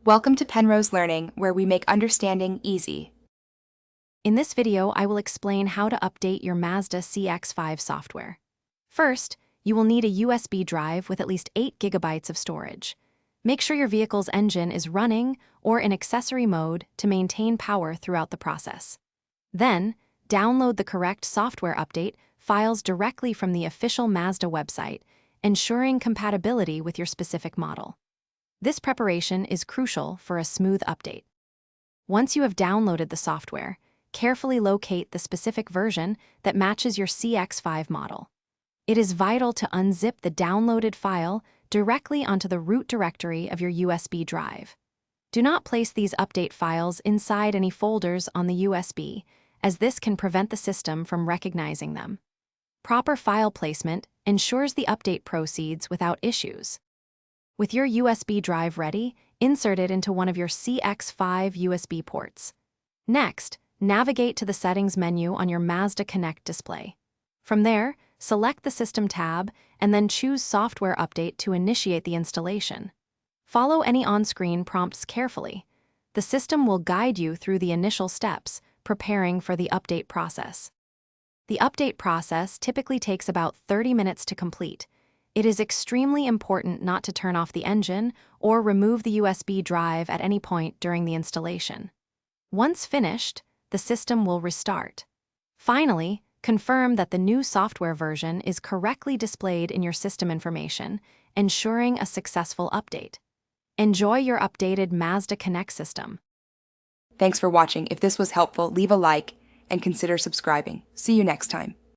Welcome to Penrose Learning, where we make understanding easy. In this video, I will explain how to update your Mazda CX-5 software. First, you will need a USB drive with at least 8 GB of storage. Make sure your vehicle's engine is running or in accessory mode to maintain power throughout the process. Then, download the correct software update files directly from the official Mazda website, ensuring compatibility with your specific model. This preparation is crucial for a smooth update. Once you have downloaded the software, carefully locate the specific version that matches your CX-5 model. It is vital to unzip the downloaded file directly onto the root directory of your USB drive. Do not place these update files inside any folders on the USB, as this can prevent the system from recognizing them. Proper file placement ensures the update proceeds without issues. With your USB drive ready, insert it into one of your CX-5 USB ports. Next, navigate to the Settings menu on your Mazda Connect display. From there, select the System tab and then choose Software Update to initiate the installation. Follow any on-screen prompts carefully. The system will guide you through the initial steps, preparing for the update process. The update process typically takes about 30 minutes to complete. It is extremely important not to turn off the engine or remove the USB drive at any point during the installation. Once finished, the system will restart. Finally, confirm that the new software version is correctly displayed in your system information, ensuring a successful update. Enjoy your updated Mazda Connect system. Thanks for watching. If this was helpful, leave a like and consider subscribing. See you next time.